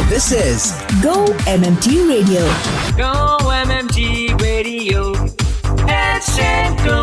This is Go MMT Radio. Go MMT Radio. Headset Go.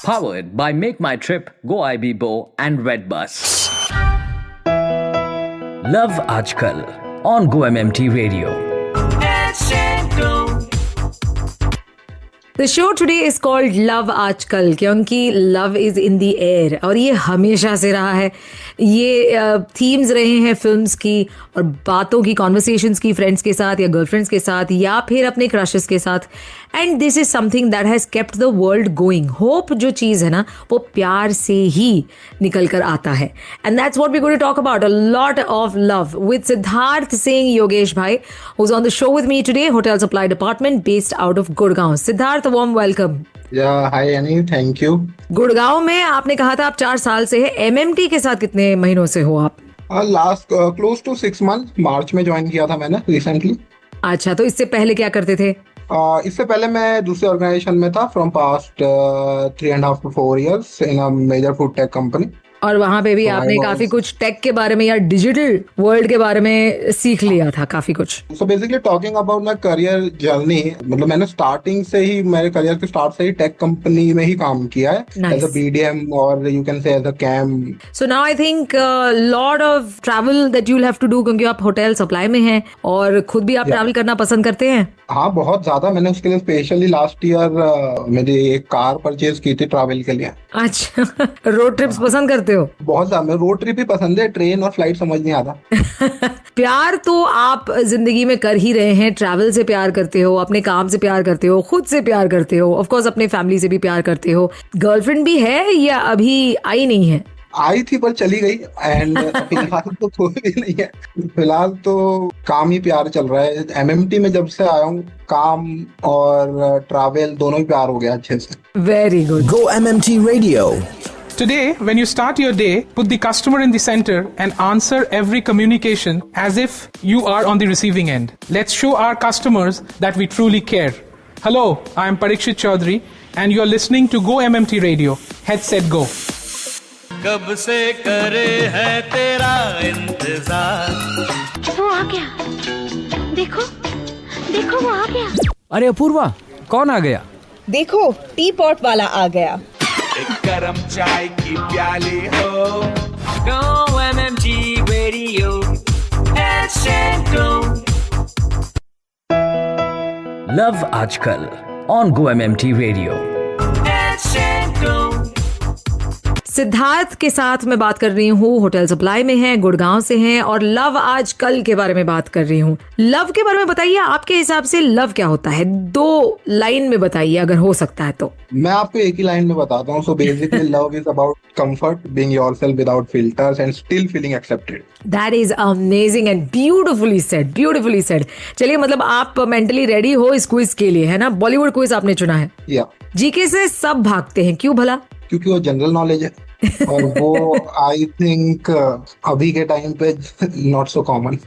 Powered by Make My Trip, Go IBBO and Redbus. Love Aajkal on Go MMT Radio. Headset Go. The show today is called Love आजकल, क्योंकि love is in the air और ये हमेशा से रहा है. ये themes रहे हैं फिल्म्स की और बातों की, कॉन्वर्सेशंस की फ्रेंड्स के साथ या गर्लफ्रेंड्स के साथ या फिर अपने क्रशेस के साथ. And this is something that has kept the world going. Hope जो चीज़ है ना वो प्यार से ही निकल कर आता है. And that's what we going to talk about, a lot of love with Siddharth Singh Yogesh भाई, who is on the show with me today, hotel supply department based out of Gurgaon. Siddharth, warm welcome. Hi Annie, thank you. Gurgaon में आपने कहा था आप 4 साल से है. MMT के साथ कितने महीनों से हो आप? लास्ट क्लोज टू 6 मंथ, मार्च में ज्वाइन किया था मैंने रिसेंटली. अच्छा, तो इससे पहले क्या करते थे? इससे पहले मैं दूसरे ऑर्गेनाइजेशन में था from past 3.5 to 4 years in a major food tech company. और वहां पे भी आपने काफी कुछ टेक के बारे में या डिजिटल वर्ल्ड के बारे में सीख लिया था काफी कुछ. So basically talking about my career journey, मतलब मैंने स्टार्टिंग से ही, मेरे करियर के स्टार्ट से ही टेक कंपनी में ही काम किया है एज अ बीडीएम और you can say as a KAM. So now I think lot of travel that you will have to do, क्योंकि आप होटल सप्लाई में हैं और खुद भी आप ट्रैवल करना पसंद करते हैं. हाँ, बहुत ज्यादा. मैंने उसके लिए स्पेशली लास्ट ईयर मेरी एक कार परचेज की थी ट्रैवल के लिए. अच्छा, रोड ट्रिप्स पसंद करते हो? बहुत ज्यादा. रोड ट्रिप ही पसंद है, ट्रेन और फ्लाइट समझ नहीं आता. प्यार तो आप जिंदगी में कर ही रहे हैं. ट्रैवल से प्यार करते हो, अपने काम से प्यार करते हो, खुद से प्यार करते हो, ऑफ कोर्स अपने फैमिली से भी प्यार करते हो. गर्लफ्रेंड भी है या अभी आई नहीं है? आई थी पर चली गई. एंड फिलहाल तो कोई भी नहीं है. फिलहाल तो काम ही प्यार चल रहा है. एमएमटी में जब से आया हूँ, काम और ट्रैवल दोनों ही प्यार हो गया अच्छे से. Very good. Go MMT Radio. Today, when you start your day, put the customer in the center and answer every communication as if you are on the receiving end. Let's show our customers that we truly care. Hello, I am Parikshit Chaudhary and you are listening to Go MMT Radio. Headset Go. कब से करे है तेरा इंतजार. वो आ गया, देखो देखो वो आ गया. अरे अपूर्वा, कौन आ गया? देखो, टी पॉट वाला आ गया. एक गरम चाय की प्याली हो. Go MMT Radio. Headset Go. Love Aajkal on Go MMT Radio. Headset Go. Siddharth के साथ मैं बात कर रही हूँ, होटल सप्लाई में हैं, गुड़गांव से हैं और लव आजकल के बारे में बात कर रही हूँ. लव के बारे में बताइए, आपके हिसाब से लव क्या होता है? 2 लाइन में बताइए अगर हो सकता है तो. मैं आपको एक ही लाइन में बताता हूँ. So basically love is about comfort, being yourself without filters and still feeling accepted. That is amazing and beautifully said, beautifully said. चलिए, मतलब आप मेंटली रेडी हो इस क्विज के लिए, है ना? बॉलीवुड क्विज आपने चुना है. या जीके से सब भागते हैं, क्यों भला? क्योंकि वो जनरल नॉलेज है और वो आई थिंक अभी के टाइम पे नॉट सो कॉमन.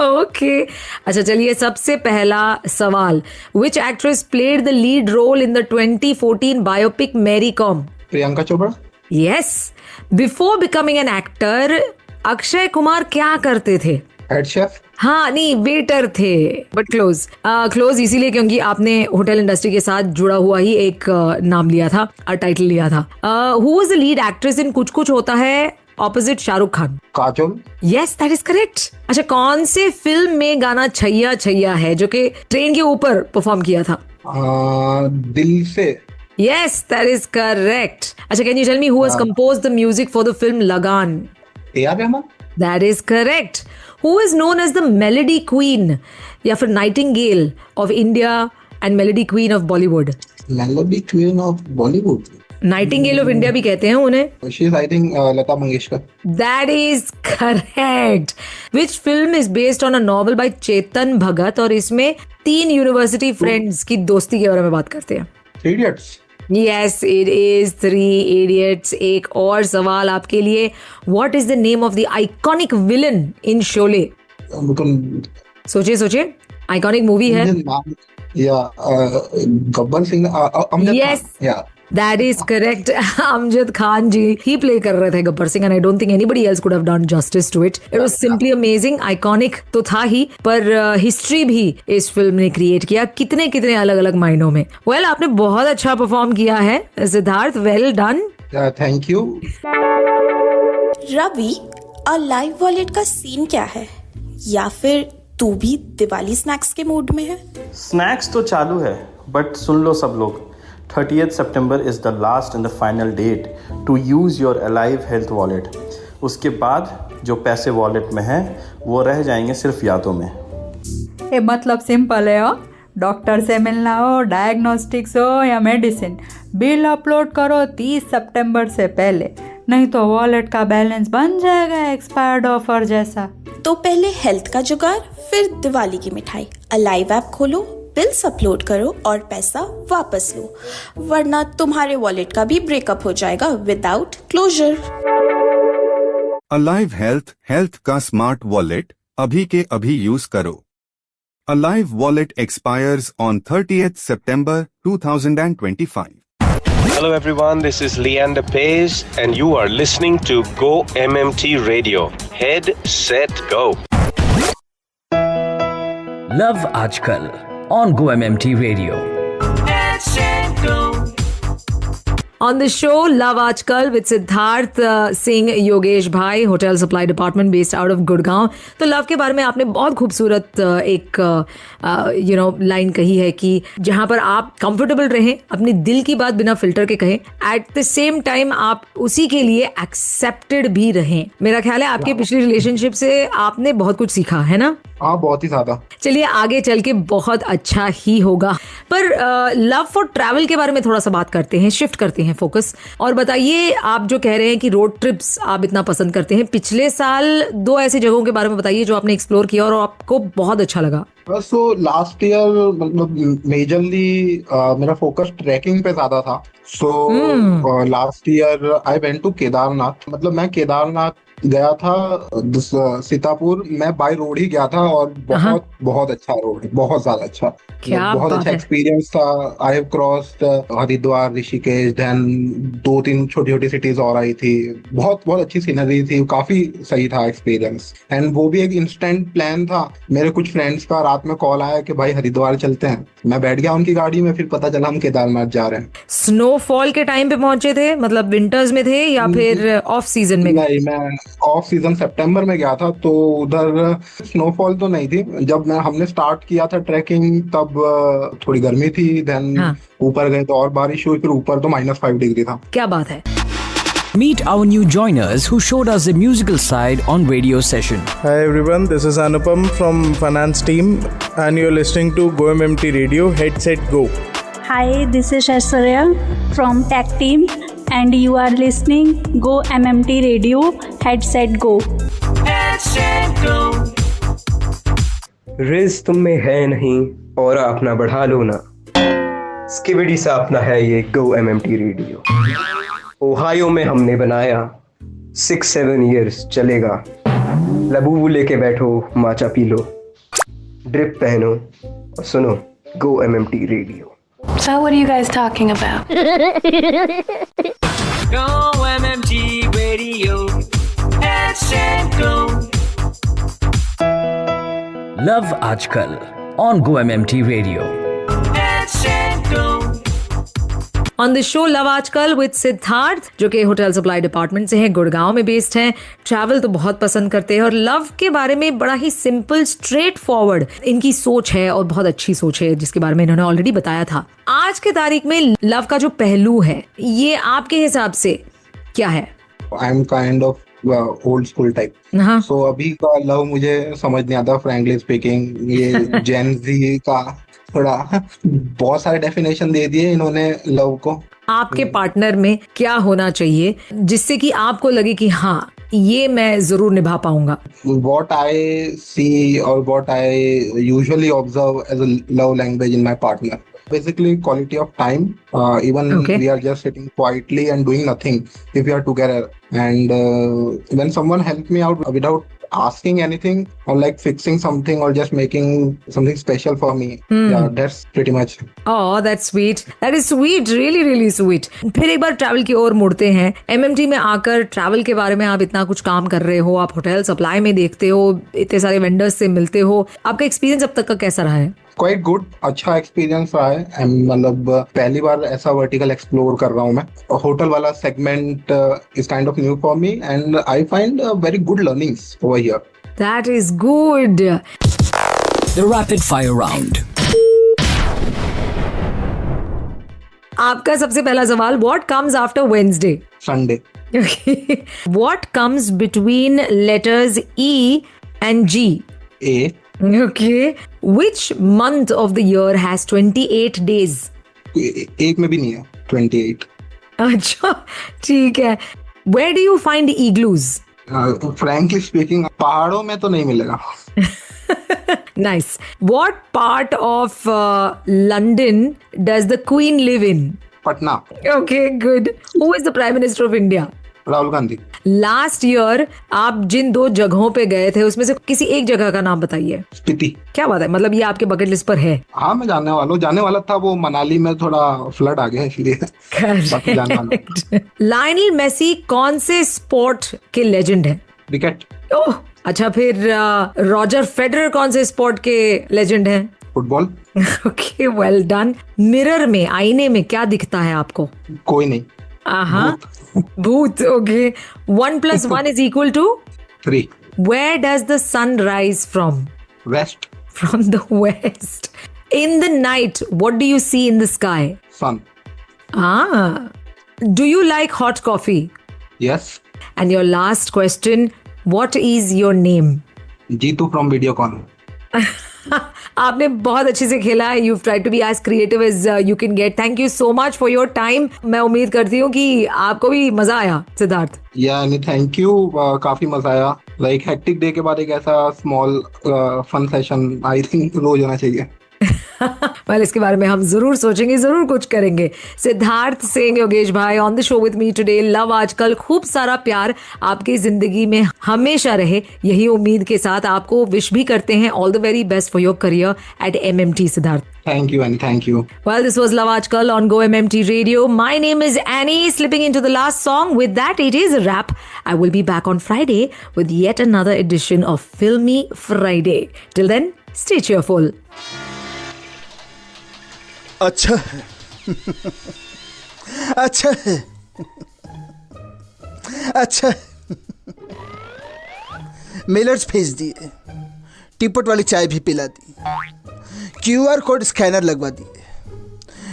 ओके. अच्छा, चलिए, सबसे पहला सवाल. Which actress played the lead role in the 2014 biopic Mary Kom? Priyanka Chopra. Yes. Before becoming an actor, Akshay Kumar क्या करते थे? Head chef. हाँ, नहीं, वेटर थे, बट क्लोज. क्लोज इसीलिए क्योंकि आपने होटल इंडस्ट्री के साथ जुड़ा हुआ ही एक नाम लिया था, टाइटल लिया था. Who was the lead actress in कुछ कुछ होता है opposite Shahrukh Khan? Kajol. Yes, that is correct. अच्छा, कौन से फिल्म में गाना छैया छैया है जो कि ट्रेन के ऊपर परफॉर्म किया था? दिल से. Yes, that is correct. अच्छा, can you tell me who has composed the music for the film Lagaan? A R. Rahman. That is correct. Who is known as the Melody Queen या फिर Nightingale of India and Melody Queen of Bollywood? Melody Queen of Bollywood. Nightingale of India भी कहते हैं उन्हें. She is, I think, Lata Mangeshkar. That is correct. Which film is based on a novel by Chetan Bhagat और इसमें 3 university friends की दोस्ती के बारे में बात करते हैं? Idiots. Yes, it is 3 Idiots. एक और सवाल आपके लिए. What is the name of the iconic villain in Sholay? सोचिए सोचिए, आइकॉनिक मूवी है. या Gabbar Singh. Yes. That is correct. Amjad Khan ji ही प्ले कर रहे थे Gabbar Singh, and I don't think anybody else could have done justice to it. It was simply amazing. Iconic तो था ही, पर हिस्ट्री भी इस फिल्म ने क्रिएट किया कितने कितने अलग अलग मायनों में. Well, आपने बहुत अच्छा परफॉर्म किया है Siddharth. Well done. Thank you. Ravi, और लाइव वॉलेट का सीन क्या है? या फिर तू भी दिवाली स्नैक्स के मूड में है? स्नैक्स तो चालू है, बट सुन लो सब लोग, 30th September is the last and the final date to use your Alive Health Wallet. उसके बाद जो पैसे वॉलेट में हैं वो रह जाएंगे सिर्फ यादों में. ये मतलब सिंपल है. हो डॉक्टर से मिलना हो, डायग्नोस्टिक्स हो या मेडिसिन, बिल अपलोड करो 30 सितंबर से पहले, नहीं तो वॉलेट का बैलेंस बन जाएगा एक्सपायर्ड ऑफर जैसा. तो पहले हेल्थ का जुगाड़, फिर दिवाली की मिठाई. अलाइव ऐप खोलो, बिल्स अपलोड करो और पैसा वापस लो, वरना तुम्हारे वॉलेट का भी ब्रेकअप हो जाएगा विदाउट क्लोजर. अलाइव हेल्थ का स्मार्ट वॉलेट अभी के अभी यूज करो. Alive wallet expires on 30th September 2025. Hello everyone, this is Leander Pace and you are listening to Go MMT Radio. Head, set, go. Love आजकल on Go MMT Radio. Head, set, go. On the show Love Aajkal with Siddharth Singh Yogesh Bhai, Hotel Supply Department based out of Gurgaon. तो love के बारे में आपने बहुत खूबसूरत एक line कही है कि जहाँ पर आप कंफर्टेबल रहें, अपनी दिल की बात बिना फिल्टर के कहें, एट द सेम टाइम आप उसी के लिए एक्सेप्टेड भी रहें. मेरा ख्याल है आपके पिछली रिलेशनशिप से आपने बहुत कुछ सीखा है ना? हाँ, बहुत ही ज्यादा. चलिए आगे चल के बहुत अच्छा ही होगा. पर लव फॉर ट्रैवल के बारे में थोड़ा सा बात करते हैं, शिफ्ट करते हैं फोकस. और बताइए, आप जो कह रहे हैं कि रोड ट्रिप्स आप इतना पसंद करते हैं, पिछले साल 2 ऐसी जगहों के बारे में बताइए जो आपने एक्सप्लोर किया और आपको बहुत अच्छा लगा. सो लास्ट ईयर मतलब मेजरली मेरा फोकस ट्रैकिंग पे ज्यादा था. So last year I went to Kedarnath. मतलब मैं केदारनाथ गया था सीतापुर, मैं बाय रोड ही गया था और बहुत बहुत अच्छा रोड, बहुत ज्यादा अच्छा, बहुत अच्छा एक्सपीरियंस था. I have crossed Haridwar, Rishikesh, then 2-3 छोटी छोटी सिटीज और आई थी. बहुत बहुत अच्छी सीनरी थी, काफी सही था एक्सपीरियंस. एंड वो भी एक इंस्टेंट प्लान था. मेरे कुछ फ्रेंड्स का रात में कॉल आया कि भाई हरिद्वार चलते हैं. मैं बैठ गया उनकी गाड़ी में, फिर पता चला हम केदारनाथ जा रहे हैं. स्नोफॉल के टाइम पे पहुंचे थे, मतलब विंटर्स में थे या फिर ऑफ सीजन में? नहीं, मैं ऑफ सीजन सितंबर में गया था, तो उधर स्नोफॉल तो नहीं थी. जब हमने स्टार्ट किया था ट्रैकिंग तब थोड़ी गर्मी थी. देन ऊपर गए तो और बारिश हुई, फिर ऊपर तो -5 डिग्री था. क्या बात है. Meet our new joiners who showed us the musical side on radio session. Hi everyone, this is Anupam from finance team and you're listening to Go MMT Radio. Head, set, go. Hi, this is Aishwarya from tech team and you are listening Go MMT Radio. Head, set, go. Head, set, go. Ridge तुम में है नहीं और अपना बढ़ा लो ना, skibidi सा अपना है ये Go MMT रेडियो. ओहायो में हमने बनाया, 6-7 years चलेगा. लबूबू लेके बैठो, माचा पी लो, ड्रिप पहनो और सुनो Go MMT radio. So what are you guys talking about? Go MMT Radio. Head, set, go. Love आजकल on Go MMT Radio. Head, set, go. On the show love आजकल with Siddharth, जो कि hotel supply department से हैं, गुड़गांव में based हैं. Travel तो बहुत पसंद करते हैं और लव के बारे में बड़ा ही सिंपल, स्ट्रेट फॉरवर्ड इनकी सोच है और बहुत अच्छी सोच है, जिसके बारे में इन्होंने ऑलरेडी बताया था. आज के तारीख में लव का जो पहलू है, ये आपके हिसाब से क्या है? I am kind of old school type. So अभी का लव मुझे समझ नहीं आता, फ्रैंकली स्पीकिंग. ये जेन जी का थोड़ा बहुत सारे डेफिनेशन दे दिए इन्होंने लव को. आपके पार्टनर में क्या होना चाहिए जिससे कि आपको लगे कि हाँ, ये मैं जरूर निभा पाऊंगा? What I see or what I usually observe as a love language in my partner, basically quality of time. Even we are just sitting quietly and doing nothing if we are together. And when someone help me out without asking anything or like fixing something or just making something special for me. Yeah, that's pretty much. Oh, that's sweet. That is sweet. Really, really sweet. फिर एक बार travel की ओर मुड़ते हैं. MMT में आकर travel के बारे में आप इतना कुछ काम कर रहे हो, आप होटल सप्लाई में देखते हो, इतने सारे वेंडर्स से मिलते हो. आपका एक्सपीरियंस अब तक का कैसा रहा है? क्वाइट गुड, अच्छा एक्सपीरियंस रहा है. मतलब पहली बार ऐसा वर्टिकल एक्सप्लोर कर रहा हूँ मैं. होटल वाला segment is kind of new for me and I find very good learnings over here. That is good. The rapid fire round. आपका सबसे पहला सवाल, what comes after Wednesday? Sunday. What comes between letters E and G? A. Okay. Which month of the year has 28 days? एक में भी नहीं है 28. अच्छा, ठीक है. Where do you find igloos? Frankly speaking, पहाड़ों में तो नहीं मिलेगा. Nice. What part of London does the Queen live in? Patna. Okay, good. Who is the Prime Minister of India? Rahul Gandhi. Last year आप जिन 2 जगहों पे गए थे उसमें से किसी एक जगह का नाम बताइए. स्पीति. क्या बात है, मतलब ये आपके बकेट लिस्ट पर है? हाँ, मैं जाने वाला था. वो मनाली में थोड़ा फ्लड आ गया इसलिए. लायनल मेसी कौन से स्पोर्ट के लेजेंड है? क्रिकेट. ओह, अच्छा. फिर रॉजर फेडरर कौन से स्पोर्ट के लेजेंड है? Football. Okay, well done. Mirror में, आईने में क्या दिखता है आपको? कोई नहीं. भूत. Okay. 1 + 1 is equal to 3. Where does the sun rise from? West. From the west. In the night, what do you see in the sky? Sun. Do you like hot coffee? Yes. And your last question, what is your name? Jeetu from Videocon. आपने बहुत अच्छे से खेला है. You've tried to be as creative as you can get. Thank you so much for your time. मैं उम्मीद करती हूँ कि आपको भी मजा आया, सिद्धार्थ. Thank you. काफी मजा आया. लाइक हेक्टिक डे के बाद एक ऐसा small fun session I think रोज होना चाहिए. well, इसके बारे में हम जरूर सोचेंगे, जरूर कुछ करेंगे. सिद्धार्थ सिंह, योगेश भाई on the show with me today. Love आजकल. खूब सारा प्यार आपकी जिंदगी में हमेशा रहे, यही उम्मीद के साथ आपको विश भी करते हैं. All the very best for your career at MMT, Siddharth. Thank you, Annie. Thank you. Well, this was Love Aajkal on Go MMT Radio. My name is Annie. Slipping into the last song. With that, it is a wrap. I will be back on Friday with yet another edition of Filmy Friday. Till then, stay cheerful. अच्छा है. अच्छा है. अच्छा है. Mellors भेज दिए, टीपट वाली चाय भी पिला दी, QR कोड स्कैनर लगवा दिए,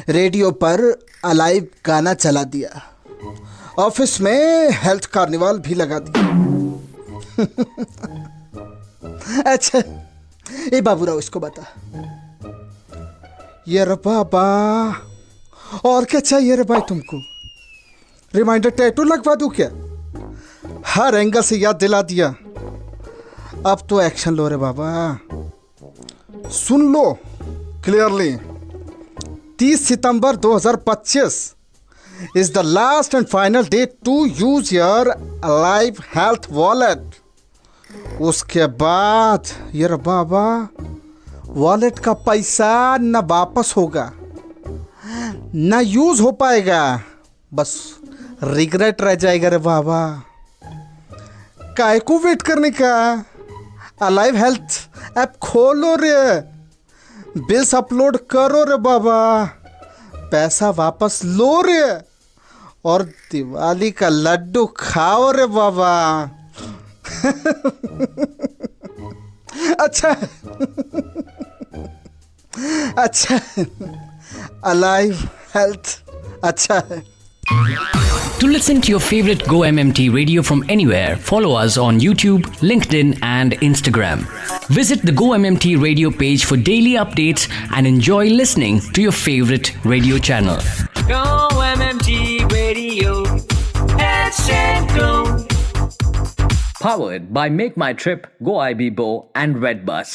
रेडियो पर अलाइव गाना चला दिया, ऑफिस में हेल्थ कार्निवाल भी लगा दिया. अच्छा, ए बाबूराव इसको बता. ये रे बाबा, और क्या चाहिए रे भाई तुमको? रिमाइंडर टैटू लगवा दूं क्या? हर एंगल से याद दिला दिया. अब तो एक्शन लो रे बाबा. सुन लो clearly. 30 September 2025 is the last and final date to use your Alive Health Wallet. उसके बाद ये रे बाबा, वॉलेट का पैसा न वापस होगा, न यूज हो पाएगा, बस रिग्रेट रह जाएगा रे बाबा. काय को वेट करने का? अलाइव हेल्थ ऐप खोलो रे, बिल्स अपलोड करो रे बाबा, पैसा वापस लो रे, और दिवाली का लड्डू खाओ रे बाबा. अच्छा अच्छा, अलाइव हेल्थ अच्छा है. To listen to your favorite Go MMT radio from anywhere, follow us on YouTube, LinkedIn, and Instagram. Visit the Go MMT radio page for daily updates and enjoy listening to your favorite radio channel. Go MMT Radio. Head set go. Powered by Make My Trip, Go IB Bo, and Redbus.